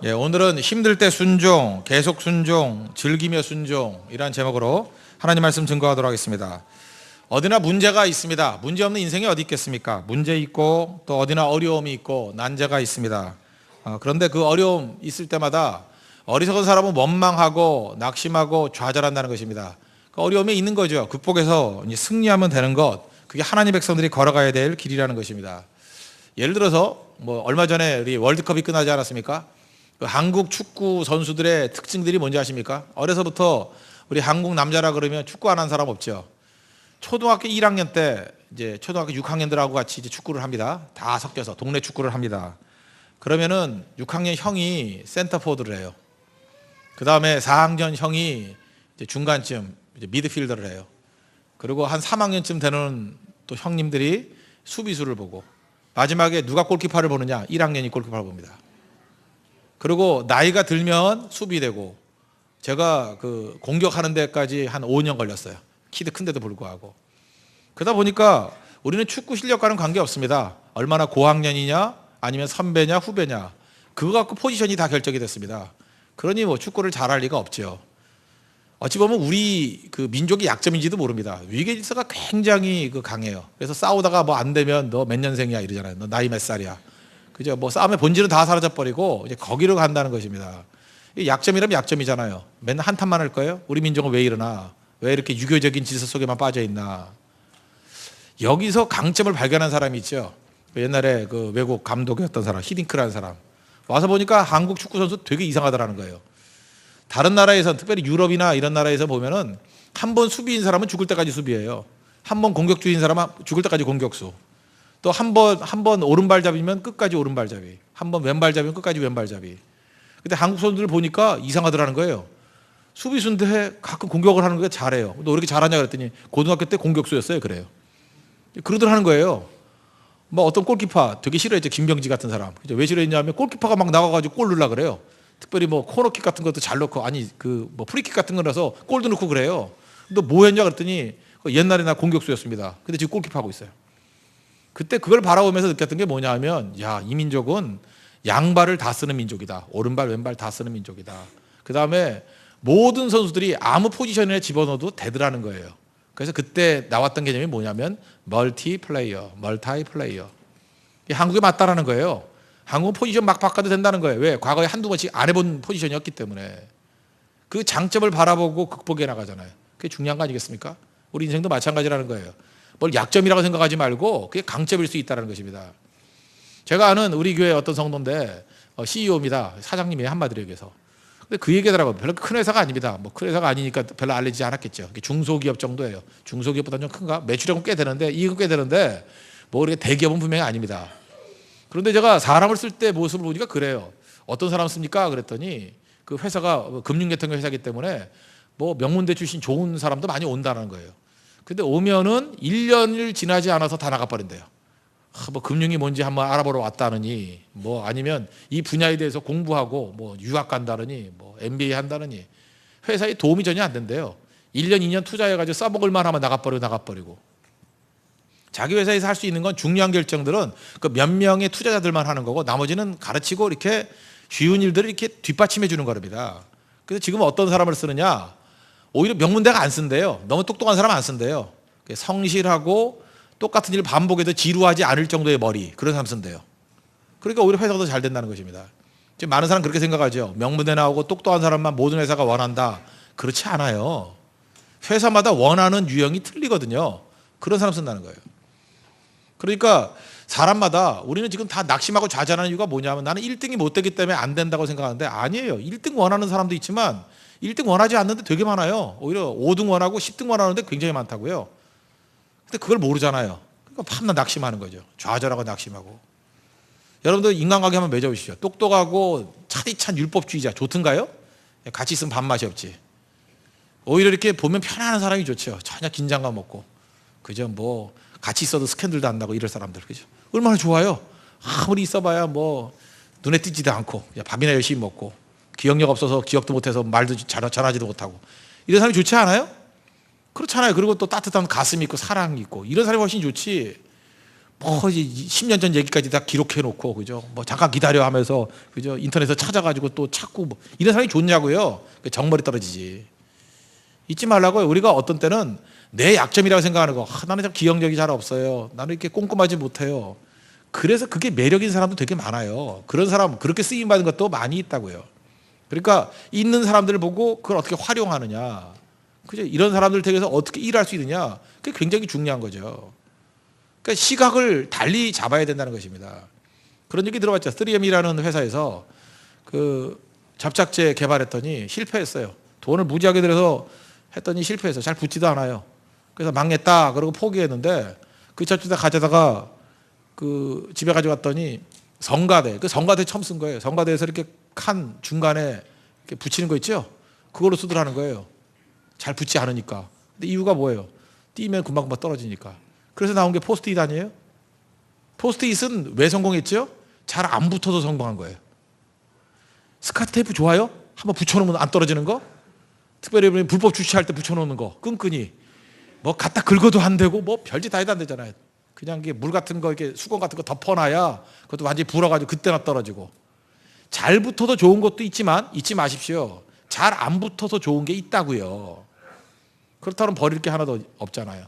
예, 오늘은 힘들 때 순종, 계속 순종, 즐기며 순종 이라는 제목으로 하나님 말씀 증거하도록 하겠습니다. 어디나 문제가 있습니다. 문제 없는 인생이 어디 있겠습니까? 문제 있고 또 어디나 어려움이 있고 난제가 있습니다. 그런데 그 어려움 있을 때마다 어리석은 사람은 원망하고 낙심하고 좌절한다는 것입니다. 그 어려움이 있는 거죠. 극복해서 승리하면 되는 것, 그게 하나님 백성들이 걸어가야 될 길이라는 것입니다. 예를 들어서 얼마 전에 우리 월드컵이 끝나지 않았습니까? 그 한국 축구 선수들의 특징들이 뭔지 아십니까? 어려서부터 우리 한국 남자라 그러면 축구 안 한 사람 없죠. 초등학교 1학년 때 이제 초등학교 6학년들하고 같이 이제 축구를 합니다. 다 섞여서 동네 축구를 합니다. 그러면은 6학년 형이 센터포드를 해요. 그 다음에 4학년 형이 이제 중간쯤 이제 미드필더를 해요. 그리고 한 3학년쯤 되는 또 형님들이 수비수를 보고 마지막에 누가 골키퍼를 보느냐? 1학년이 골키퍼를 봅니다. 그리고 나이가 들면 수비되고, 제가 그 공격하는 데까지 한 5년 걸렸어요. 키도 큰데도 불구하고. 그러다 보니까 우리는 축구 실력과는 관계없습니다. 얼마나 고학년이냐 아니면 선배냐 후배냐, 그거 갖고 포지션이 다 결정이 됐습니다. 그러니 축구를 잘할 리가 없죠. 어찌 보면 우리 그 민족의 약점인지도 모릅니다. 위계 질서가 굉장히 강해요. 그래서 싸우다가 안 되면 너 몇 년생이야 이러잖아요. 너 나이 몇 살이야. 그죠? 싸움의 본질은 다 사라져 버리고 이제 거기로 간다는 것입니다. 약점이라면 약점이잖아요. 맨날 한탄만 할 거예요? 우리 민족은 왜 이러나? 왜 이렇게 유교적인 질서 속에만 빠져 있나? 여기서 강점을 발견한 사람이 있죠. 옛날에 그 외국 감독이었던 사람, 히딩크라는 사람. 와서 보니까 한국 축구 선수 되게 이상하더라는 거예요. 다른 나라에서, 특별히 유럽이나 이런 나라에서 보면은 한 번 수비인 사람은 죽을 때까지 수비해요. 한 번 공격주인 사람은 죽을 때까지 공격수. 또 한 번 오른발잡이면 끝까지 오른발잡이. 한 번 왼발잡이면 끝까지 왼발잡이. 근데 한국 선수들 보니까 이상하더라는 거예요. 수비수인데 가끔 공격을 하는 게 잘해요. 너 왜 이렇게 잘하냐 그랬더니 고등학교 때 공격수였어요. 그래요. 그러더라는 거예요. 어떤 골키퍼 되게 싫어했죠. 김병지 같은 사람. 왜 싫어했냐면 골키퍼가 막 나가가지고 골 넣으려고 그래요. 특별히 코너킥 같은 것도 잘 넣고, 아니 프리킥 같은 거라서 골도 넣고 그래요. 너 뭐 했냐 그랬더니 옛날에 나 공격수였습니다. 근데 지금 골키퍼 하고 있어요. 그때 그걸 바라보면서 느꼈던 게 뭐냐 하면, 야, 이 민족은 양발을 다 쓰는 민족이다. 오른발 왼발 다 쓰는 민족이다. 그 다음에 모든 선수들이 아무 포지션에 집어넣어도 되더라는 거예요. 그래서 그때 나왔던 개념이 뭐냐면 멀티플레이어. 한국에 맞다라는 거예요. 한국은 포지션 막 바꿔도 된다는 거예요. 왜? 과거에 한두 번씩 안 해본 포지션이었기 때문에. 그 장점을 바라보고 극복해 나가잖아요. 그게 중요한 거 아니겠습니까? 우리 인생도 마찬가지라는 거예요. 뭘 약점이라고 생각하지 말고 그게 강점일 수 있다는 것입니다. 제가 아는 우리 교회 어떤 성도인데 CEO입니다. 사장님이 한마디로 얘기해서. 근데 그 얘기하더라고요. 별로 큰 회사가 아닙니다. 큰 회사가 아니니까 별로 알려지지 않았겠죠. 중소기업 정도예요. 중소기업보다는 좀 큰가? 매출액은 꽤 되는데, 이익은 꽤 되는데 그렇게 대기업은 분명히 아닙니다. 그런데 제가 사람을 쓸 때 모습을 보니까 그래요. 어떤 사람 씁니까? 그랬더니 그 회사가 금융계통의 회사이기 때문에 명문대 출신 좋은 사람도 많이 온다는 거예요. 근데 오면은 1년을 지나지 않아서 다 나가버린대요. 금융이 뭔지 한번 알아보러 왔다느니, 아니면 이 분야에 대해서 공부하고 유학 간다느니, MBA 한다느니, 회사에 도움이 전혀 안 된대요. 1년, 2년 투자해가지고 써먹을 만하면 나가버리고. 자기 회사에서 할 수 있는 건 중요한 결정들은 그 몇 명의 투자자들만 하는 거고, 나머지는 가르치고 이렇게 쉬운 일들을 이렇게 뒷받침해 주는 겁니다. 그래서 지금 어떤 사람을 쓰느냐? 오히려 명문대가 안 쓴대요. 너무 똑똑한 사람 안 쓴대요. 성실하고 똑같은 일을 반복해도 지루하지 않을 정도의 머리, 그런 사람 쓴대요. 그러니까 오히려 회사가 더 잘 된다는 것입니다. 지금 많은 사람 그렇게 생각하죠. 명문대 나오고 똑똑한 사람만 모든 회사가 원한다. 그렇지 않아요. 회사마다 원하는 유형이 틀리거든요. 그런 사람 쓴다는 거예요. 그러니까 사람마다, 우리는 지금 다 낙심하고 좌절하는 이유가 뭐냐면, 나는 1등이 못 되기 때문에 안 된다고 생각하는데 아니에요. 1등 원하는 사람도 있지만 1등 원하지 않는데 되게 많아요. 오히려 5등 원하고 10등 원하는데 굉장히 많다고요. 근데 그걸 모르잖아요. 그러니까 밤낮 낙심하는 거죠. 좌절하고 낙심하고. 여러분들 인간관계 한번 맺어보시죠. 똑똑하고 차디찬 율법주의자 좋던가요? 같이 있으면 밥맛이 없지. 오히려 이렇게 보면 편안한 사람이 좋죠. 전혀 긴장감 없고. 그죠? 같이 있어도 스캔들도 안 나고 이럴 사람들. 그죠? 얼마나 좋아요. 아무리 있어봐야 눈에 띄지도 않고, 밥이나 열심히 먹고, 기억력 없어서 기억도 못해서 말도 전하지도 못하고, 이런 사람이 좋지 않아요? 그렇잖아요. 그리고 또 따뜻한 가슴이 있고 사랑이 있고, 이런 사람이 훨씬 좋지. 뭐 10년 전 얘기까지 다 기록해 놓고 그죠? 뭐 잠깐 기다려 하면서 그죠? 인터넷에서 찾아가지고 또 찾고 뭐 이런 사람이 좋냐고요. 정머리 떨어지지. 잊지 말라고요. 우리가 어떤 때는 내 약점이라고 생각하는 거. 나는 참 기억력이 잘 없어요. 나는 이렇게 꼼꼼하지 못해요. 그래서 그게 매력인 사람도 되게 많아요. 그런 사람 그렇게 쓰임 받은 것도 많이 있다고요. 그러니까 있는 사람들을 보고 그걸 어떻게 활용하느냐. 그죠? 이런 사람들 댁에서 어떻게 일할 수 있느냐. 그게 굉장히 중요한 거죠. 그러니까 시각을 달리 잡아야 된다는 것입니다. 그런 얘기 들어봤죠. 3M이라는 회사에서 그 접착제 개발했더니 실패했어요. 돈을 무지하게 들여서 했더니 실패해서 잘 붙지도 않아요. 그래서 망했다 그러고 포기했는데 그 접착제 가져다가 그 집에 가져갔더니 성가대, 그 성가대 처음 쓴 거예요. 성가대에서 이렇게 칸 중간에 이렇게 붙이는 거 있죠? 그걸로 쓰더라는 거예요. 잘 붙지 않으니까. 근데 이유가 뭐예요? 띄면 금방금방 떨어지니까. 그래서 나온 게 포스트잇 아니에요? 포스트잇은 왜 성공했죠? 잘 안 붙어서 성공한 거예요. 스카치 테이프 좋아요? 한번 붙여놓으면 안 떨어지는 거? 특별히 불법 주차할 때 붙여놓는 거 끈끈이 뭐 갖다 긁어도 안 되고 뭐 별짓 다 해도 안 되잖아요. 그냥 이게 물 같은 거 이렇게 수건 같은 거 덮어놔야 그것도 완전히 불어가지고 그때나 떨어지고. 잘 붙어도 좋은 것도 있지만 잊지 마십시오. 잘 안 붙어서 좋은 게 있다고요. 그렇다면 버릴 게 하나도 없잖아요.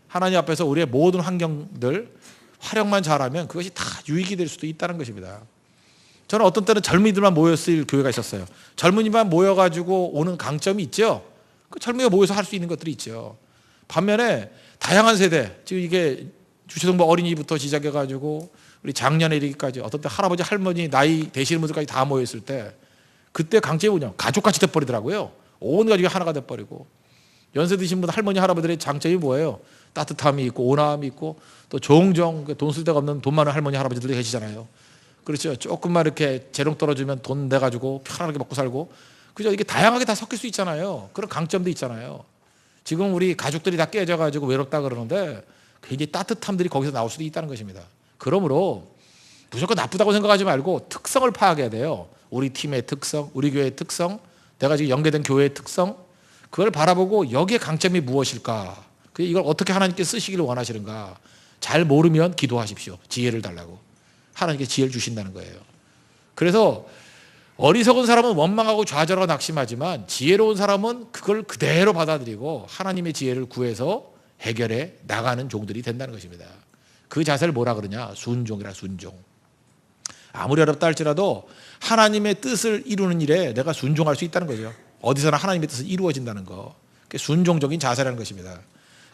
하나님 앞에서 우리의 모든 환경들 활용만 잘하면 그것이 다 유익이 될 수도 있다는 것입니다. 저는 어떤 때는 젊은이들만 모였을 교회가 있었어요. 젊은이만 모여가지고 오는 강점이 있죠. 그 젊은이가 모여서 할 수 있는 것들이 있죠. 반면에 다양한 세대, 지금 이게 주체동부 어린이부터 시작해가지고 우리 장년에 이르기까지 어떤 때 할아버지 할머니 나이 되시는 분들까지 다 모였을 때 그때 강점이 뭐냐, 가족같이 돼버리더라고요. 온 가족이 하나가 돼버리고. 연세 드신 분 할머니 할아버지들의 장점이 뭐예요? 따뜻함이 있고 온화함이 있고 또 종종 돈 쓸 데가 없는 돈 많은 할머니 할아버지들이 계시잖아요. 그렇죠. 조금만 이렇게 재롱 떨어지면 돈 내가지고 편안하게 먹고 살고. 그죠? 이게 다양하게 다 섞일 수 있잖아요. 그런 강점도 있잖아요. 지금 우리 가족들이 다 깨져가지고 외롭다 그러는데 굉장히 따뜻함들이 거기서 나올 수도 있다는 것입니다. 그러므로 무조건 나쁘다고 생각하지 말고 특성을 파악해야 돼요. 우리 팀의 특성, 우리 교회의 특성, 내가 지금 연계된 교회의 특성, 그걸 바라보고 여기에 강점이 무엇일까? 이걸 어떻게 하나님께 쓰시기를 원하시는가? 잘 모르면 기도하십시오. 지혜를 달라고. 하나님께 지혜를 주신다는 거예요. 그래서 어리석은 사람은 원망하고 좌절하고 낙심하지만 지혜로운 사람은 그걸 그대로 받아들이고 하나님의 지혜를 구해서 해결해 나가는 종들이 된다는 것입니다. 그 자세를 뭐라 그러냐? 순종이라, 순종. 아무리 어렵다 할지라도 하나님의 뜻을 이루는 일에 내가 순종할 수 있다는 거죠. 어디서나 하나님의 뜻은 이루어진다는 거. 그게 순종적인 자세라는 것입니다.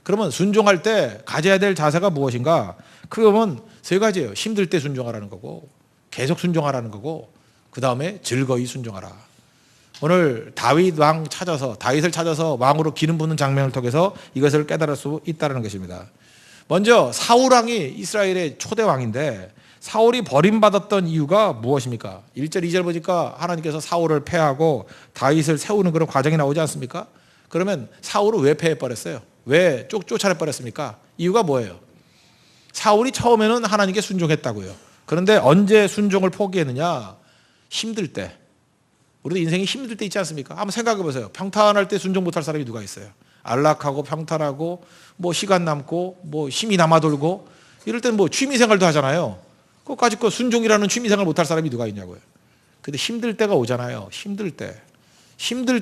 그러면 순종할 때 가져야 될 자세가 무엇인가? 그러면 세 가지예요. 힘들 때 순종하라는 거고, 계속 순종하라는 거고, 그 다음에 즐거이 순종하라. 오늘 다윗을 찾아서 왕으로 기름 붓는 장면을 통해서 이것을 깨달을 수 있다는 것입니다. 먼저 사울 왕이 이스라엘의 초대 왕인데 사울이 버림받았던 이유가 무엇입니까? 1절 2절 보니까 하나님께서 사울을 패하고 다윗을 세우는 그런 과정이 나오지 않습니까? 그러면 사울을 왜 패해버렸어요? 왜 쫓아내버렸습니까? 이유가 뭐예요? 사울이 처음에는 하나님께 순종했다고요. 그런데 언제 순종을 포기했느냐? 힘들 때. 우리도 인생이 힘들 때 있지 않습니까? 한번 생각해 보세요. 평탄할 때 순종 못할 사람이 누가 있어요? 안락하고 평탄하고 뭐 시간 남고 뭐 힘이 남아 돌고 이럴 때는 뭐 취미생활도 하잖아요. 그것까지 그 순종이라는 취미생활 못할 사람이 누가 있냐고요. 근데 힘들 때가 오잖아요. 힘들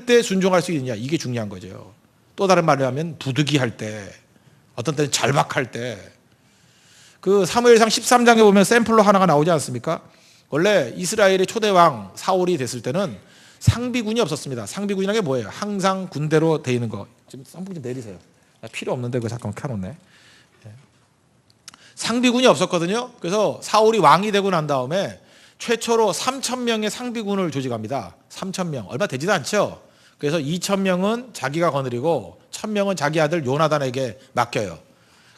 때 순종할 수 있느냐, 이게 중요한 거죠. 또 다른 말로 하면 부득이할 때, 어떤 때는 절박할 때. 그 사무엘상 13장에 보면 샘플로 하나가 나오지 않습니까? 원래 이스라엘의 초대 왕 사울이 됐을 때는 상비군이 없었습니다. 상비군이라는 게 뭐예요? 항상 군대로 돼 있는 거. 좀 선풍기 좀 내리세요. 필요 없는데 그거 잠깐만 켜놓네. 상비군이 없었거든요. 그래서 사울이 왕이 되고 난 다음에 최초로 3,000명의 상비군을 조직합니다. 3,000명. 얼마 되지도 않죠. 그래서 2,000명은 자기가 거느리고 1,000명은 자기 아들 요나단에게 맡겨요.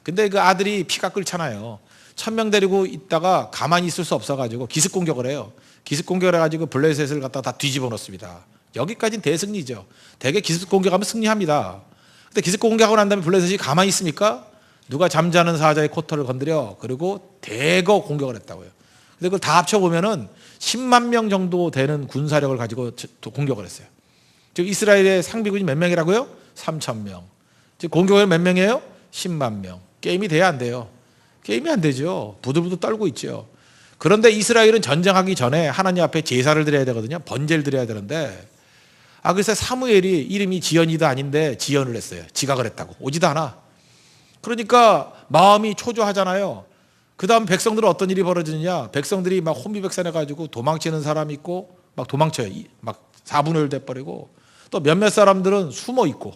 근데 그 아들이 피가 끓잖아요. 1,000명 데리고 있다가 가만히 있을 수 없어가지고 기습 공격을 해요. 기습 공격을 해가지고 블레셋을 갖다 다 뒤집어 놓습니다. 여기까지는 대승리죠. 대개 기습 공격하면 승리합니다. 근데 기습 공격하고 난 다음에 블레셋이 가만히 있습니까? 누가 잠자는 사자의 코털을 건드려, 그리고 대거 공격을 했다고요. 근데 그걸 다 합쳐보면은 10만 명 정도 되는 군사력을 가지고 공격을 했어요. 즉 이스라엘의 상비군이 몇 명이라고요? 3,000명. 즉 공격을 몇 명이에요? 10만 명. 게임이 돼야 안 돼요. 게임이 안 되죠. 부들부들 떨고 있죠. 그런데 이스라엘은 전쟁하기 전에 하나님 앞에 제사를 드려야 되거든요. 번제를 드려야 되는데 그래서 사무엘이 이름이 지연이도 아닌데 지연을 했어요. 지가 그랬다고. 오지도 않아. 그러니까 마음이 초조하잖아요. 그 다음 백성들은 어떤 일이 벌어지느냐. 백성들이 막 혼비백산해가지고 도망치는 사람이 있고 막 도망쳐요. 막 4분의 1 돼버리고 또 몇몇 사람들은 숨어 있고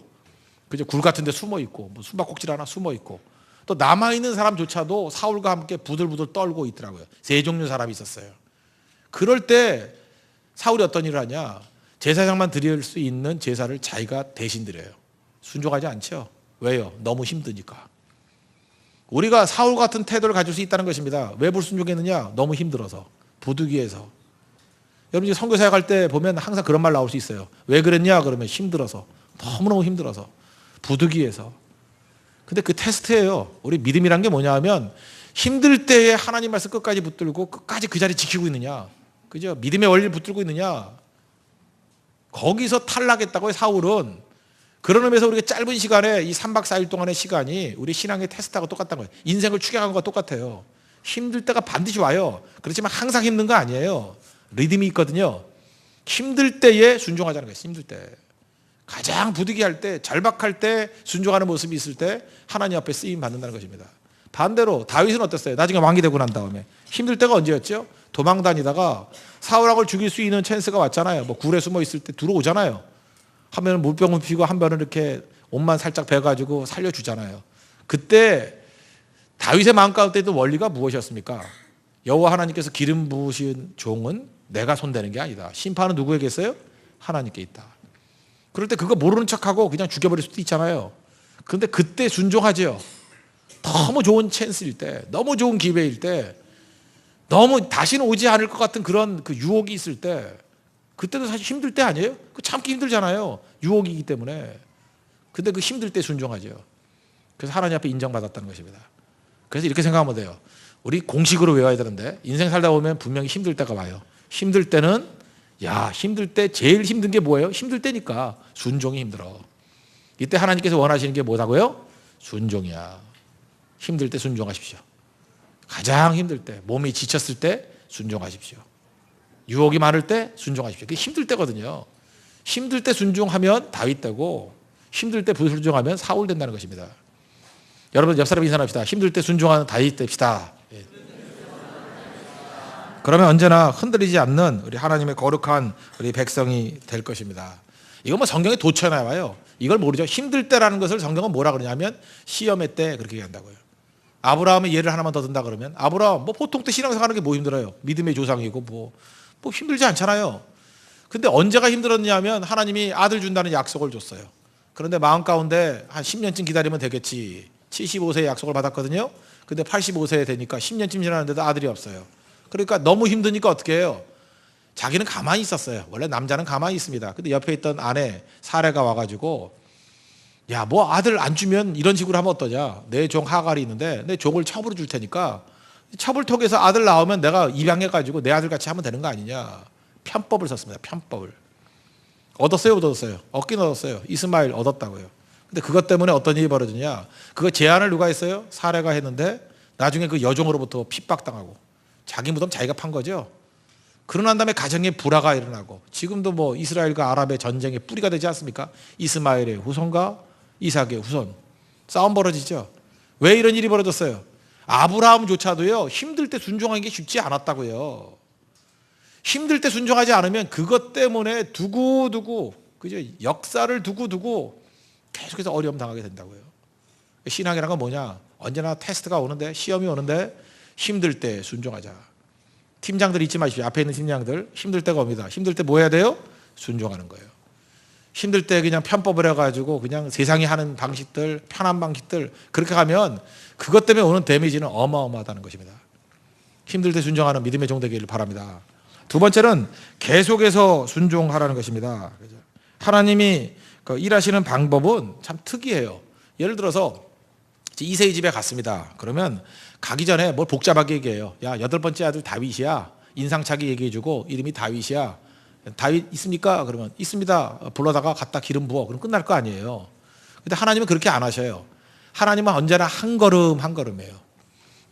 그죠? 굴 같은 데 숨어 있고 뭐 숨바꼭질 하나 숨어 있고 또 남아있는 사람조차도 사울과 함께 부들부들 떨고 있더라고요. 세 종류 사람이 있었어요. 그럴 때 사울이 어떤 일을 하냐. 제사장만 드릴 수 있는 제사를 자기가 대신 드려요. 순종하지 않죠. 왜요? 너무 힘드니까. 우리가 사울 같은 태도를 가질 수 있다는 것입니다. 왜 불순종했느냐? 너무 힘들어서, 부득이해서. 여러분 이제 선교 사역할 때 보면 항상 그런 말 나올 수 있어요. 왜 그랬냐? 그러면 힘들어서, 너무너무 힘들어서, 부득이해서. 근데 그 테스트예요. 우리 믿음이란 게 뭐냐 하면 힘들 때에 하나님 말씀 끝까지 붙들고 끝까지 그 자리 지키고 있느냐. 그죠? 믿음의 원리를 붙들고 있느냐. 거기서 탈락했다고요. 사울은. 그런 의미에서 우리가 짧은 시간에 이 3박 4일 동안의 시간이 우리 신앙의 테스트하고 똑같다는 거예요. 인생을 추격하는 것과 똑같아요. 힘들 때가 반드시 와요. 그렇지만 항상 힘든 거 아니에요. 리듬이 있거든요. 힘들 때에 순종하자는 거예요. 힘들 때. 가장 부득이할 때, 절박할 때 순종하는 모습이 있을 때 하나님 앞에 쓰임 받는다는 것입니다. 반대로 다윗은 어땠어요? 나중에 왕이 되고 난 다음에 힘들 때가 언제였죠? 도망 다니다가 사울왕을 죽일 수 있는 찬스가 왔잖아요. 뭐 굴에 숨어 있을 때 들어오잖아요. 한 번은 물병을 피고 한 번은 이렇게 옷만 살짝 베가지고 살려주잖아요. 그때 다윗의 마음 가운데도 원리가 무엇이었습니까? 여호와 하나님께서 기름 부으신 종은 내가 손대는 게 아니다. 심판은 누구에게 있어요? 하나님께 있다. 그럴 때 그거 모르는 척하고 그냥 죽여버릴 수도 있잖아요. 그런데 그때 순종하죠. 너무 좋은 찬스일 때, 너무 좋은 기회일 때, 너무 다시는 오지 않을 것 같은 그런 그 유혹이 있을 때, 그때도 사실 힘들 때 아니에요? 그 참기 힘들잖아요. 유혹이기 때문에. 근데 그 힘들 때 순종하죠. 그래서 하나님 앞에 인정받았다는 것입니다. 그래서 이렇게 생각하면 돼요. 우리 공식으로 외워야 되는데 인생 살다 보면 분명히 힘들 때가 와요. 힘들 때는 힘들 때 제일 힘든 게 뭐예요? 힘들 때니까 순종이 힘들어. 이때 하나님께서 원하시는 게 뭐라고요? 순종이야. 힘들 때 순종하십시오. 가장 힘들 때, 몸이 지쳤을 때 순종하십시오. 유혹이 많을 때 순종하십시오. 그게 힘들 때거든요. 힘들 때 순종하면 다윗 되고 힘들 때 불순종하면 사울 된다는 것입니다. 여러분 옆 사람 인사합시다. 힘들 때 순종하는 다윗 됩시다. 그러면 언제나 흔들리지 않는 우리 하나님의 거룩한 우리 백성이 될 것입니다. 이거 뭐 성경에 도처에 나와요. 이걸 모르죠. 힘들 때라는 것을 성경은 뭐라 그러냐면 시험의 때 그렇게 얘기한다고요. 아브라함의 예를 하나만 더 든다 그러면 아브라함 뭐 보통 때 신앙생활하는 게 뭐 힘들어요. 믿음의 조상이고 뭐 힘들지 않잖아요. 근데 언제가 힘들었냐면 하나님이 아들 준다는 약속을 줬어요. 그런데 마음 가운데 한 10년쯤 기다리면 되겠지. 75세에 약속을 받았거든요. 근데 85세 되니까 10년쯤 지났는데도 아들이 없어요. 그러니까 너무 힘드니까 어떻게 해요? 자기는 가만히 있었어요. 원래 남자는 가만히 있습니다. 근데 옆에 있던 아내 사레가 와가지고 뭐 아들 안 주면 이런 식으로 하면 어떠냐. 내 종 하갈이 있는데 내 종을 첩으로 줄 테니까 첩을 통해서 아들 나오면 내가 입양해가지고 내 아들 같이 하면 되는 거 아니냐. 편법을 썼습니다. 편법을. 얻었어요? 못 얻었어요? 얻긴 얻었어요. 이스마엘 얻었다고요. 근데 그것 때문에 어떤 일이 벌어지냐. 그거 제안을 누가 했어요? 사레가 했는데 나중에 그 여종으로부터 핍박당하고 자기 무덤 자기가 판 거죠. 그러고 난 다음에 가정에 불화가 일어나고 지금도 뭐 이스라엘과 아랍의 전쟁의 뿌리가 되지 않습니까? 이스마엘의 후손과 이삭의 후손 싸움 벌어지죠. 왜 이런 일이 벌어졌어요? 아브라함조차도요 힘들 때 순종하는 게 쉽지 않았다고요. 힘들 때 순종하지 않으면 그것 때문에 두고두고 그죠? 역사를 두고두고 계속해서 어려움 당하게 된다고요. 신앙이란 건 뭐냐? 언제나 테스트가 오는데 시험이 오는데 힘들 때 순종하자. 팀장들 잊지 마십시오. 앞에 있는 팀장들 힘들 때가 옵니다. 힘들 때 뭐 해야 돼요? 순종하는 거예요. 힘들 때 그냥 편법을 해가지고 그냥 세상이 하는 방식들 편한 방식들 그렇게 가면 그것 때문에 오는 데미지는 어마어마하다는 것입니다. 힘들 때 순종하는 믿음의 종 되기를 바랍니다. 두 번째는 계속해서 순종하라는 것입니다. 하나님이 일하시는 방법은 참 특이해요. 예를 들어서 이세의 집에 갔습니다. 그러면 가기 전에 뭘 복잡하게 얘기해요. 야, 8번째 아들 다윗이야. 인상차게 얘기해주고 이름이 다윗이야. 다윗 있습니까? 그러면 있습니다. 불러다가 갖다 기름 부어. 그럼 끝날 거 아니에요. 근데 하나님은 그렇게 안 하셔요. 하나님은 언제나 한 걸음 한 걸음이에요.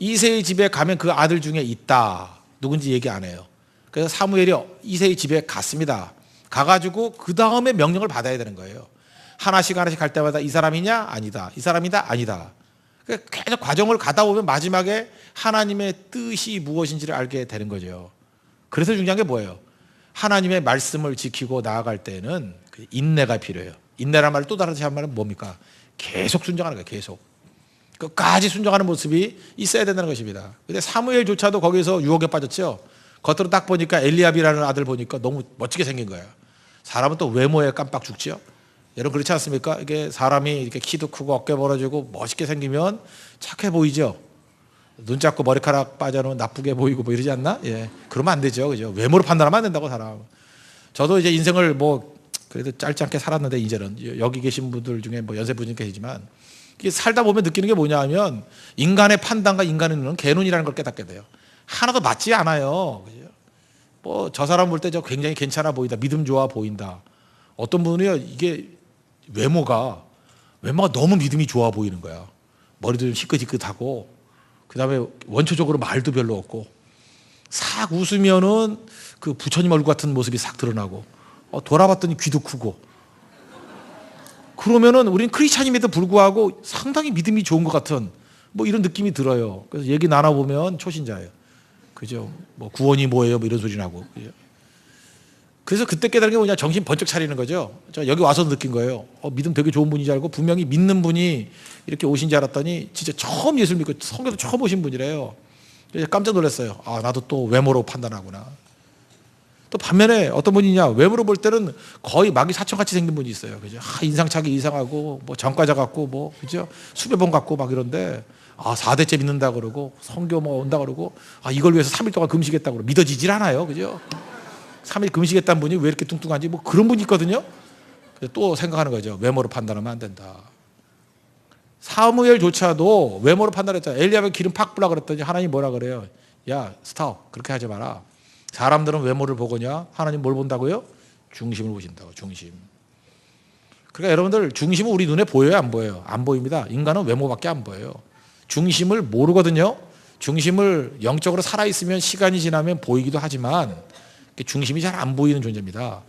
이새의 집에 가면 그 아들 중에 있다. 누군지 얘기 안 해요. 그래서 사무엘이 이새의 집에 갔습니다. 가가지고 그 다음에 명령을 받아야 되는 거예요. 하나씩 갈 때마다 이 사람이냐? 아니다. 이 사람이다? 아니다. 계속 과정을 가다 보면 마지막에 하나님의 뜻이 무엇인지를 알게 되는 거죠. 그래서 중요한 게 뭐예요? 하나님의 말씀을 지키고 나아갈 때는 인내가 필요해요. 인내란 말을 또 다른 말은 뭡니까? 계속 순종하는 거예요. 계속. 끝까지 순종하는 모습이 있어야 된다는 것입니다. 근데 사무엘조차도 거기서 유혹에 빠졌죠. 겉으로 딱 보니까 엘리압이라는 아들 보니까 너무 멋지게 생긴 거예요. 사람은 또 외모에 깜빡 죽죠. 여러분 그렇지 않습니까? 이게 사람이 이렇게 키도 크고 어깨 벌어지고 멋있게 생기면 착해 보이죠. 눈 작고 머리카락 빠져는 나쁘게 보이고 뭐 이러지 않나? 예, 그러면 안 되죠, 그죠? 외모로 판단하면 안 된다고 사람. 저도 이제 인생을 뭐 그래도 짧지 않게 살았는데 이제는 여기 계신 분들 중에 뭐 연세분이 계시지만 이게 살다 보면 느끼는 게 뭐냐하면 인간의 판단과 인간의 눈은 개눈이라는 걸 깨닫게 돼요. 하나도 맞지 않아요. 뭐 저 사람 볼 때 저 굉장히 괜찮아 보인다, 믿음 좋아 보인다. 어떤 분은요 이게 외모가 너무 믿음이 좋아 보이는 거야. 머리도 좀 희끗희끗하고 그다음에 원초적으로 말도 별로 없고 싹 웃으면은 그 부처님 얼굴 같은 모습이 싹 드러나고 돌아봤더니 귀도 크고 그러면은 우린 크리스찬임에도 불구하고 상당히 믿음이 좋은 것 같은 뭐 이런 느낌이 들어요. 그래서 얘기 나눠보면 초신자예요. 그죠? 뭐 구원이 뭐예요? 뭐 이런 소리 나고. 그래서 그때 깨달은 게 뭐냐? 정신 번쩍 차리는 거죠. 저 여기 와서 느낀 거예요. 믿음 되게 좋은 분인 줄 알고 분명히 믿는 분이 이렇게 오신 줄 알았더니 진짜 처음 예수를 믿고 성경도 처음 오신 분이래요. 그래서 깜짝 놀랐어요. 나도 또 외모로 판단하구나. 또 반면에 어떤 분이냐? 외모로 볼 때는 거의 마귀 사천같이 생긴 분이 있어요. 그죠? 인상착이 이상하고 뭐 전과자 같고 뭐 그죠? 수배 번 같고 막 이런데 4대째 믿는다 그러고 성교 뭐 온다 그러고 이걸 위해서 3일 동안 금식했다고 그러고 믿어지질 않아요. 그죠? 3일 금식했다는 분이 왜 이렇게 뚱뚱한지 뭐 그런 분이 있거든요. 또 생각하는 거죠. 외모로 판단하면 안 된다. 사무엘조차도 외모로 판단했잖아요. 엘리야의 기름 팍 불라 그랬더니 하나님 뭐라 그래요? 야 스톱 그렇게 하지 마라. 사람들은 외모를 보거냐? 하나님 뭘 본다고요? 중심을 보신다고. 중심. 그러니까 여러분들 중심은 우리 눈에 보여요? 안 보여요? 안 보입니다. 인간은 외모밖에 안 보여요. 중심을 모르거든요. 중심을 영적으로 살아있으면 시간이 지나면 보이기도 하지만 중심이 잘 안 보이는 존재입니다.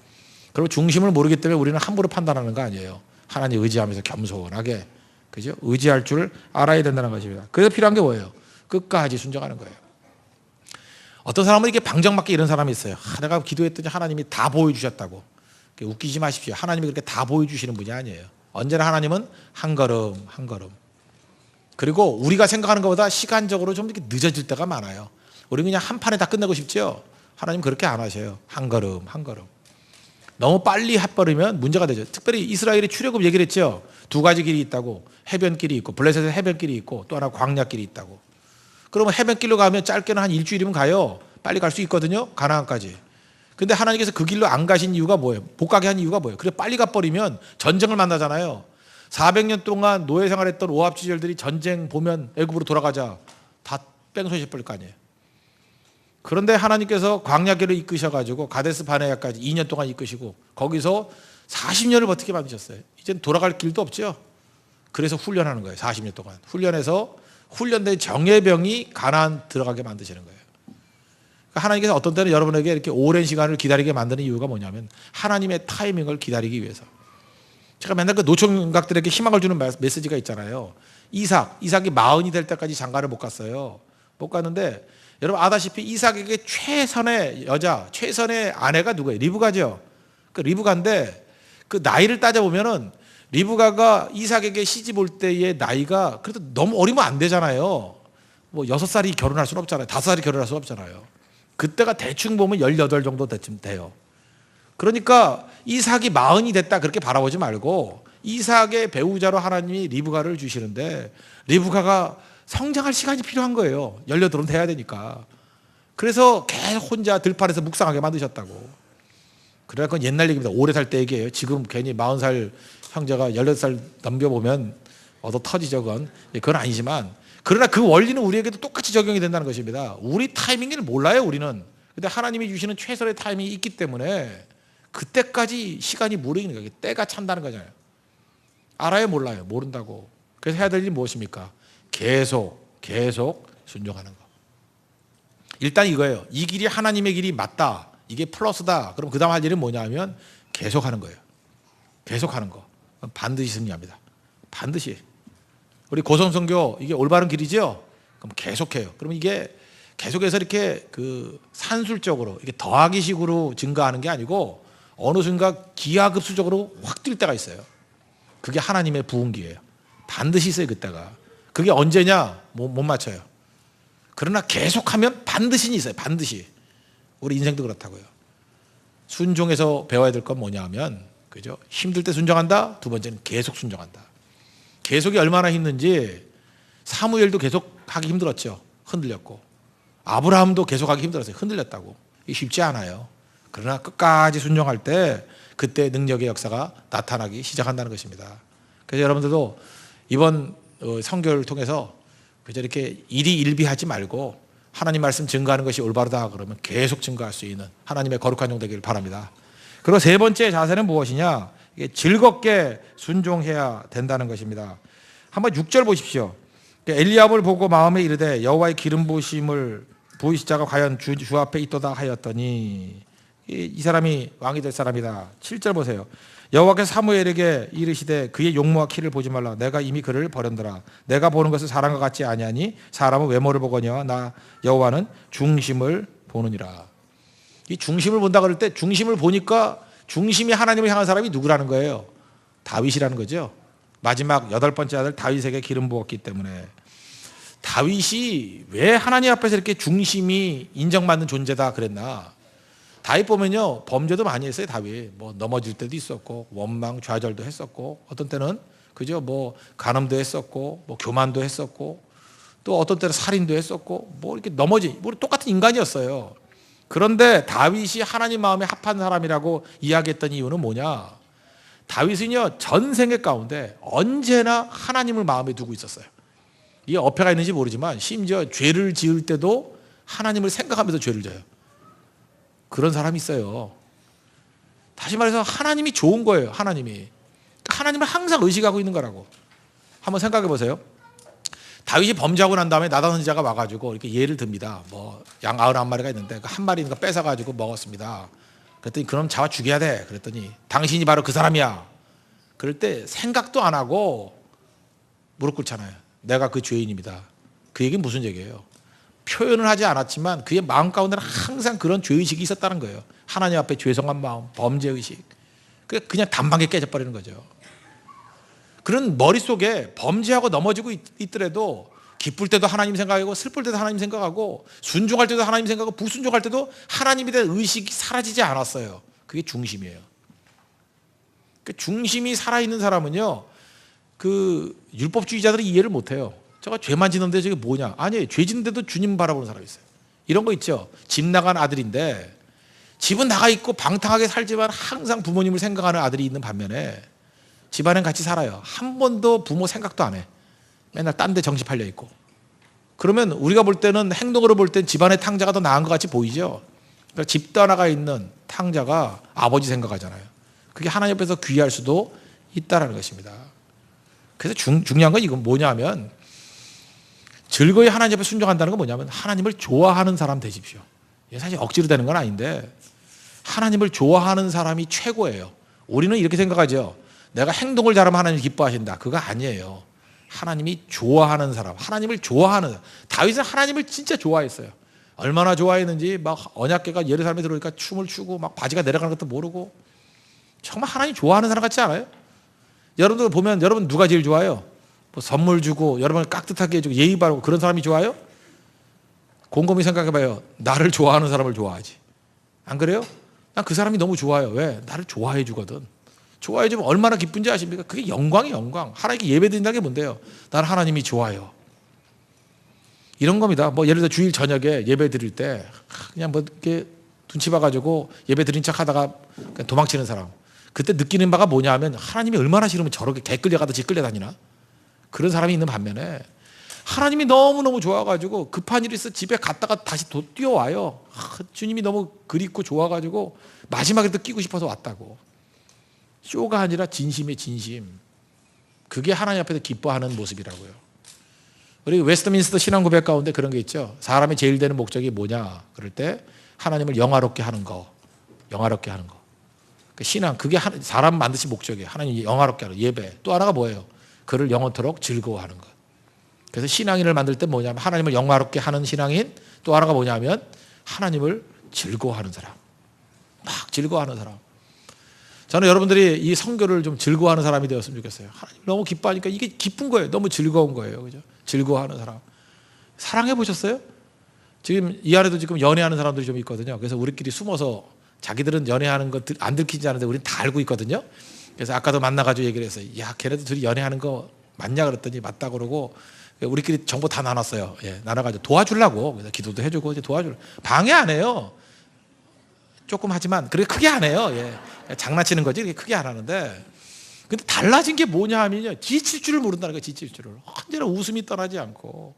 그리고 중심을 모르기 때문에 우리는 함부로 판단하는 거 아니에요. 하나님 의지하면서 겸손하게 그죠? 의지할 줄 알아야 된다는 것입니다. 그래서 필요한 게 뭐예요? 끝까지 순종하는 거예요. 어떤 사람은 이게 방정맞게 이런 사람이 있어요. 내가 기도했더니 하나님이 다 보여주셨다고. 웃기지 마십시오. 하나님이 그렇게 다 보여주시는 분이 아니에요. 언제나 하나님은 한 걸음 한 걸음. 그리고 우리가 생각하는 것보다 시간적으로 좀 이렇게 늦어질 때가 많아요. 우리는 그냥 한 판에 다 끝내고 싶죠. 하나님 그렇게 안 하셔요. 한 걸음 한 걸음. 너무 빨리 해버리면 문제가 되죠. 특별히 이스라엘이 출애굽 얘기를 했죠. 2가지 길이 있다고. 해변길이 있고 블레셋의 해변길이 있고 또 하나 광야길이 있다고. 그러면 해변길로 가면 짧게는 한 일주일이면 가요. 빨리 갈 수 있거든요. 가나안까지. 근데 하나님께서 그 길로 안 가신 이유가 뭐예요? 못 가게 한 이유가 뭐예요? 그래 빨리 가버리면 전쟁을 만나잖아요. 400년 동안 노예 생활했던 오합지졸들이 전쟁 보면 애굽으로 돌아가자 다 뺑소니 버릴 거 아니에요. 그런데 하나님께서 광야길을 이끄셔가지고 가데스 바네아까지 2년 동안 이끄시고 거기서 40년을 버티게 만드셨어요. 이젠 돌아갈 길도 없죠. 그래서 훈련하는 거예요. 40년 동안 훈련해서 훈련된 정예병이 가나안 들어가게 만드시는 거예요. 그러니까 하나님께서 어떤 때는 여러분에게 이렇게 오랜 시간을 기다리게 만드는 이유가 뭐냐면 하나님의 타이밍을 기다리기 위해서. 제가 맨날 그 노총각들에게 희망을 주는 메시지가 있잖아요. 이삭이 40이 될 때까지 장가를 못 갔어요. 못 갔는데 여러분 아다시피 이삭에게 최선의 여자, 최선의 아내가 누구예요? 리브가죠. 그 리브가인데 그 나이를 따져보면은 리브가가 이삭에게 시집 올 때의 나이가 그래도 너무 어리면 안 되잖아요. 뭐 6살이 결혼할 수는 없잖아요. 5살이 결혼할 수는 없잖아요. 그때가 대충 보면 18 정도 때쯤 돼요. 그러니까 이삭이 40이 됐다 그렇게 바라보지 말고 이삭의 배우자로 하나님이 리브가를 주시는데 리브가가 성장할 시간이 필요한 거예요. 18은 돼야 되니까. 그래서 계속 혼자 들판에서 묵상하게 만드셨다고. 그러나 그건 옛날 얘기입니다. 오래 살 때 얘기예요. 지금 괜히 40살 형제가 18살 넘겨보면 얻어 터지죠. 그건 아니지만 그러나 그 원리는 우리에게도 똑같이 적용이 된다는 것입니다. 우리 타이밍을 몰라요. 우리는. 근데 하나님이 주시는 최선의 타이밍이 있기 때문에 그때까지 시간이 무르익는 거예요. 때가 찬다는 거잖아요. 알아요? 몰라요? 모른다고. 그래서 해야 될 일이 무엇입니까? 계속 순종하는 거. 일단 이거예요. 이 길이 하나님의 길이 맞다. 이게 플러스다. 그럼 그 다음 할 일은 뭐냐면 계속하는 거예요. 계속하는 거. 반드시 승리합니다. 반드시. 우리 고성선교 이게 올바른 길이죠? 그럼 계속해요. 그럼 이게 계속해서 이렇게 그 산술적으로 이게 더하기식으로 증가하는 게 아니고 어느 순간 기하급수적으로 확 뛸 때가 있어요. 그게 하나님의 부흥기예요. 반드시 있어요, 그때가. 그게 언제냐? 못 맞춰요. 그러나 계속하면 반드시 있어요. 반드시. 우리 인생도 그렇다고요. 순종에서 배워야 될 건 뭐냐 하면, 그죠? 힘들 때 순종한다. 두 번째는 계속 순종한다. 계속이 얼마나 힘든지 사무엘도 계속하기 힘들었죠. 흔들렸고. 아브라함도 계속하기 힘들었어요. 흔들렸다고. 이게 쉽지 않아요. 그러나 끝까지 순종할 때 그때 능력의 역사가 나타나기 시작한다는 것입니다. 그래서 여러분들도 이번 선교를 통해서 그저 이렇게 일희일비하지 말고 하나님 말씀 증거하는 것이 올바르다 그러면 계속 증거할 수 있는 하나님의 거룩한 종 되기를 바랍니다. 그리고 세 번째 자세는 무엇이냐? 이게 즐겁게 순종해야 된다는 것입니다. 한번 6절 보십시오. 엘리압을 보고 마음에 이르되 여호와의 기름 부으심을 부으실 자가 과연 주 앞에 있도다 하였더니 이 사람이 왕이 될 사람이다. 7절 보세요. 여호와께서 사무엘에게 이르시되 그의 용모와 키를 보지 말라. 내가 이미 그를 버렸더라. 내가 보는 것은 사람과 같지 아니하니 사람은 외모를 보거니와 나 여호와는 중심을 보느니라. 이 중심을 본다 그럴 때 중심을 보니까 중심이 하나님을 향한 사람이 누구라는 거예요? 다윗이라는 거죠. 마지막 8번째 아들 다윗에게 기름 부었기 때문에. 다윗이 왜 하나님 앞에서 이렇게 중심이 인정받는 존재다 그랬나? 다윗 보면요, 범죄도 많이 했어요. 다윗 뭐 넘어질 때도 있었고 원망 좌절도 했었고 어떤 때는 그죠, 뭐 간음도 했었고 뭐 교만도 했었고 또 어떤 때는 살인도 했었고 뭐 이렇게 뭐 똑같은 인간이었어요. 그런데 다윗이 하나님 마음에 합한 사람이라고 이야기했던 이유는 뭐냐? 다윗은요, 전생의 가운데 언제나 하나님을 마음에 두고 있었어요. 이게 어폐가 있는지 모르지만 심지어 죄를 지을 때도 하나님을 생각하면서 죄를 져요. 그런 사람이 있어요. 다시 말해서 하나님이 좋은 거예요. 하나님을 항상 의식하고 있는 거라고. 한번 생각해 보세요. 다윗이 범죄하고 난 다음에 나단 선지자가 와가지고 이렇게 예를 듭니다. 뭐 양 99마리가 있는데 한 마리는 뺏어가지고 먹었습니다. 그랬더니 그럼 잡아 죽여야 돼. 그랬더니 당신이 바로 그 사람이야. 그럴 때 생각도 안 하고 무릎 꿇잖아요. 내가 그 죄인입니다. 그 얘기는 무슨 얘기예요? 표현을 하지 않았지만 그의 마음 가운데는 항상 그런 죄의식이 있었다는 거예요. 하나님 앞에 죄송한 마음, 범죄의식. 그냥 단방에 깨져버리는 거죠. 그런 머릿속에 범죄하고 넘어지고 있더라도 기쁠 때도 하나님 생각하고 슬플 때도 하나님 생각하고 순종할 때도 하나님 생각하고 불순종할 때도 하나님에 대한 의식이 사라지지 않았어요. 그게 중심이에요. 중심이 살아있는 사람은요, 그 율법주의자들이 이해를 못해요. 제가 죄만 짓는데 저게 뭐냐? 아니에요. 죄 짓는데도 주님 바라보는 사람이 있어요. 이런 거 있죠. 집 나간 아들인데 집은 나가 있고 방탕하게 살지만 항상 부모님을 생각하는 아들이 있는 반면에 집안엔 같이 살아요. 한 번도 부모 생각도 안 해. 맨날 딴 데 정신 팔려 있고. 그러면 우리가 볼 때는 행동으로 볼 땐 집안의 탕자가 더 나은 것 같이 보이죠. 그러니까 집 떠나가 있는 탕자가 아버지 생각하잖아요. 그게 하나님 앞에서 귀할 수도 있다는 것입니다. 그래서 중요한 건 이건 뭐냐면 즐거이 하나님 앞에 순종한다는 건 뭐냐면 하나님을 좋아하는 사람 되십시오. 이게 사실 억지로 되는 건 아닌데 하나님을 좋아하는 사람이 최고예요. 우리는 이렇게 생각하죠. 내가 행동을 잘하면 하나님 기뻐하신다. 그거 아니에요. 하나님이 좋아하는 사람, 하나님을 좋아하는 사람. 다윗은 하나님을 진짜 좋아했어요. 얼마나 좋아했는지 막 언약궤가 예루살렘에 들어오니까 춤을 추고 막 바지가 내려가는 것도 모르고 정말 하나님 좋아하는 사람 같지 않아요? 여러분들 보면 여러분 누가 제일 좋아요? 뭐 선물 주고 여러분을 깍듯하게 해주고 예의 바르고 그런 사람이 좋아요? 곰곰이 생각해봐요. 나를 좋아하는 사람을 좋아하지. 안 그래요? 난 그 사람이 너무 좋아요. 왜? 나를 좋아해 주거든. 좋아해 주면 얼마나 기쁜지 아십니까? 그게 영광이에요, 영광. 하나님께 예배드린다는 게 뭔데요? 나는 하나님이 좋아요. 이런 겁니다. 뭐 예를 들어 주일 저녁에 예배 드릴 때 그냥 뭐 이렇게 눈치 봐가지고 예배 드린 척 하다가 그냥 도망치는 사람. 그때 느끼는 바가 뭐냐 하면 하나님이 얼마나 싫으면 저렇게 개 끌려가듯이 끌려다니나? 그런 사람이 있는 반면에 하나님이 너무너무 좋아가지고 급한 일이 있어 집에 갔다가 다시 뛰어와요. 주님이 너무 그립고 좋아가지고 마지막에도 끼고 싶어서 왔다고. 쇼가 아니라 진심의 진심. 그게 하나님 앞에서 기뻐하는 모습이라고요. 우리 웨스트민스터 신앙 고백 가운데 그런 게 있죠. 사람이 제일 되는 목적이 뭐냐? 그럴 때 하나님을 영화롭게 하는 거. 영화롭게 하는 거. 그 신앙, 그게 사람 만드신 목적이에요. 하나님 영화롭게 하는 예배. 또 하나가 뭐예요? 그를 영원토록 즐거워하는 것. 그래서 신앙인을 만들 때 뭐냐면 하나님을 영화롭게 하는 신앙인, 또 하나가 뭐냐면 하나님을 즐거워하는 사람. 막 즐거워하는 사람. 저는 여러분들이 이 선교를 좀 즐거워하는 사람이 되었으면 좋겠어요. 하나님 너무 기뻐하니까 이게 기쁜 거예요. 너무 즐거운 거예요. 그죠? 즐거워하는 사람. 사랑해 보셨어요? 지금 이 안에도 지금 연애하는 사람들이 좀 있거든요. 그래서 우리끼리 숨어서 자기들은 연애하는 거 안 들키지 않은데 우리는 다 알고 있거든요. 그래서 아까도 만나가지고 얘기를 했어요. 야, 걔네들 둘이 연애하는 거 맞냐 그랬더니 맞다 그러고 우리끼리 정보 다 나눴어요. 예, 나눠가지고 도와주려고. 그래서 기도도 해주고 이제 도와주려. 방해 안 해요. 조금 하지만 그렇게 크게 안 해요. 예, 장난치는 거지 그렇게 크게 안 하는데. 근데 달라진 게 뭐냐 하면요, 지칠 줄을 모른다는 거예요. 지칠 줄을. 언제나 웃음이 떠나지 않고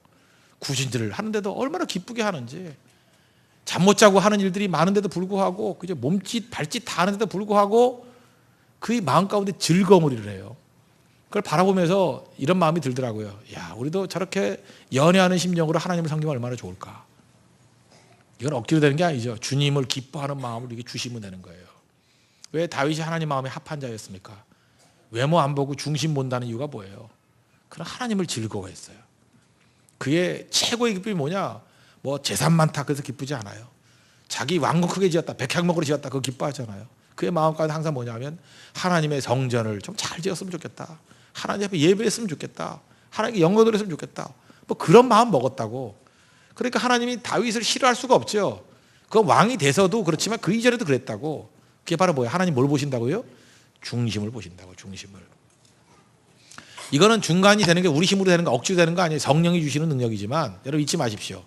구신질을 하는데도 얼마나 기쁘게 하는지. 잠 못 자고 하는 일들이 많은데도 불구하고 그저 몸짓 발짓 다 하는데도 불구하고 그의 마음 가운데 즐거움을 이루래요. 그걸 바라보면서 이런 마음이 들더라고요. 야, 우리도 저렇게 연애하는 심정으로 하나님을 섬기면 얼마나 좋을까. 이건 억지로 되는 게 아니죠. 주님을 기뻐하는 마음을 이렇게 주시면 되는 거예요. 왜 다윗이 하나님 마음에 합한 자였습니까? 외모 안 보고 중심 본다는 이유가 뭐예요? 그런 하나님을 즐거워했어요. 그의 최고의 기쁨이 뭐냐? 뭐 재산 많다 그래서 기쁘지 않아요. 자기 왕궁 크게 지었다, 백향목으로 지었다 그거 기뻐하잖아요. 그의 마음 가운데 항상 뭐냐면 하나님의 성전을 좀 잘 지었으면 좋겠다. 하나님 앞에 예배했으면 좋겠다. 하나님께 영광을 했으면 좋겠다. 뭐 그런 마음 먹었다고. 그러니까 하나님이 다윗을 싫어할 수가 없죠. 그 왕이 돼서도 그렇지만 그 이전에도 그랬다고. 그게 바로 뭐예요? 하나님 뭘 보신다고요? 중심을 보신다고. 중심을. 이거는 중간이 되는 게 우리 힘으로 되는 거 억지로 되는 거 아니에요. 성령이 주시는 능력이지만 여러분 잊지 마십시오.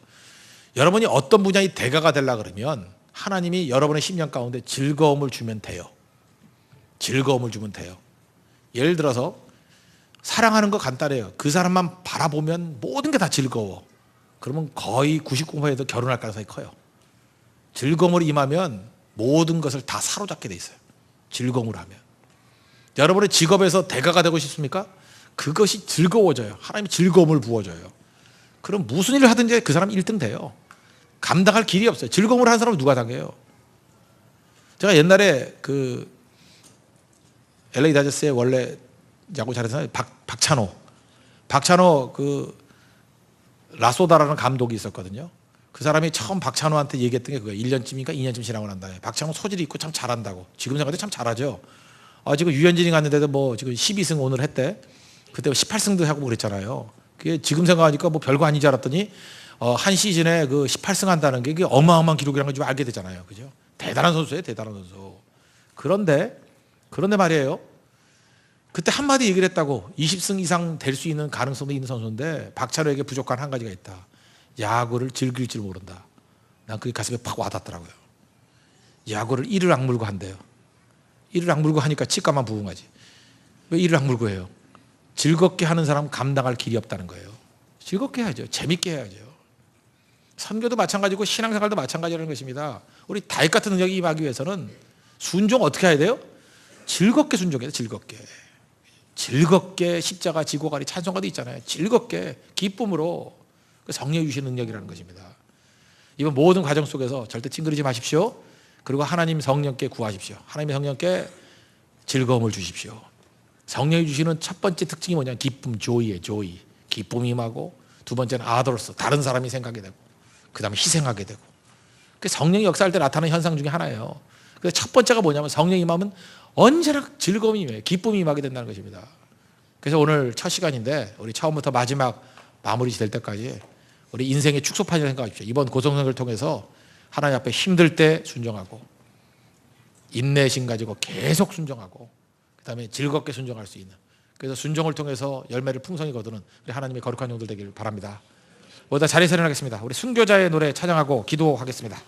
여러분이 어떤 분야의 대가가 되려고 그러면 하나님이 여러분의 심령 가운데 즐거움을 주면 돼요. 즐거움을 주면 돼요. 예를 들어서 사랑하는 거 간단해요. 그 사람만 바라보면 모든 게 다 즐거워. 그러면 거의 99%에도 결혼할 가능성이 커요. 즐거움으로 임하면 모든 것을 다 사로잡게 돼 있어요. 즐거움으로 하면. 여러분의 직업에서 대가가 되고 싶습니까? 그것이 즐거워져요. 하나님이 즐거움을 부어줘요. 그럼 무슨 일을 하든지 그 사람 1등 돼요. 감당할 길이 없어요. 즐거움을 하는 사람은 누가 당해요? 제가 옛날에 그 LA 다저스의 원래 야구 잘해서 박찬호 그 라소다라는 감독이 있었거든요. 그 사람이 처음 박찬호한테 얘기했던 게 그거예요. 1년쯤인가 2년쯤 지나고 난 다음에 박찬호 소질이 있고 참 잘한다고. 지금 생각해도 참 잘하죠. 지금 유현진이 갔는데도 뭐 지금 12승 오늘 했대. 그때 18승도 하고 그랬잖아요. 그게 지금 생각하니까 뭐 별거 아니지 알았더니 한 시즌에 그 18승 한다는 게 그게 어마어마한 기록이라는 걸 좀 알게 되잖아요. 그죠? 대단한 선수예요. 대단한 선수. 그런데 말이에요. 그때 한마디 얘기를 했다고. 20승 이상 될 수 있는 가능성도 있는 선수인데 박찬호에게 부족한 한 가지가 있다. 야구를 즐길 줄 모른다. 난 그게 가슴에 팍 와닿더라고요. 야구를 이를 악물고 한대요. 이를 악물고 하니까 치과만 부응하지. 왜 이를 악물고 해요? 즐겁게 하는 사람은 감당할 길이 없다는 거예요. 즐겁게 해야죠. 재밌게 해야죠. 선교도 마찬가지고 신앙생활도 마찬가지라는 것입니다. 우리 다윗 같은 능력이 임하기 위해서는 순종 어떻게 해야 돼요? 즐겁게 순종해야 돼요. 즐겁게 십자가 지고 가리 찬송가도 있잖아요. 즐겁게 기쁨으로 성령이 주시는 능력이라는 것입니다. 이번 모든 과정 속에서 절대 찡그리지 마십시오. 그리고 하나님 성령께 구하십시오. 하나님의 성령께 즐거움을 주십시오. 성령이 주시는 첫 번째 특징이 뭐냐? 기쁨, 조이에 조이. 기쁨이 임하고 두 번째는 아더스, 다른 사람이 생각이 되고 그 다음에 희생하게 되고. 성령이 역사할 때 나타나는 현상 중에 하나예요. 그래서 첫 번째가 뭐냐면 성령이 임하면 언제나 즐거움이 임해요. 기쁨이 임하게 된다는 것입니다. 그래서 오늘 첫 시간인데 우리 처음부터 마지막 마무리 될 때까지 우리 인생의 축소판이라고 생각하십시오. 이번 고성성을 통해서 하나님 앞에 힘들 때 순종하고 인내심 가지고 계속 순종하고 그 다음에 즐겁게 순종할 수 있는, 그래서 순종을 통해서 열매를 풍성히 거두는 우리 하나님의 거룩한 종들 되기를 바랍니다. 모두 다 자리에서 일어나겠습니다. 우리 순교자의 노래 찬양하고 기도하겠습니다.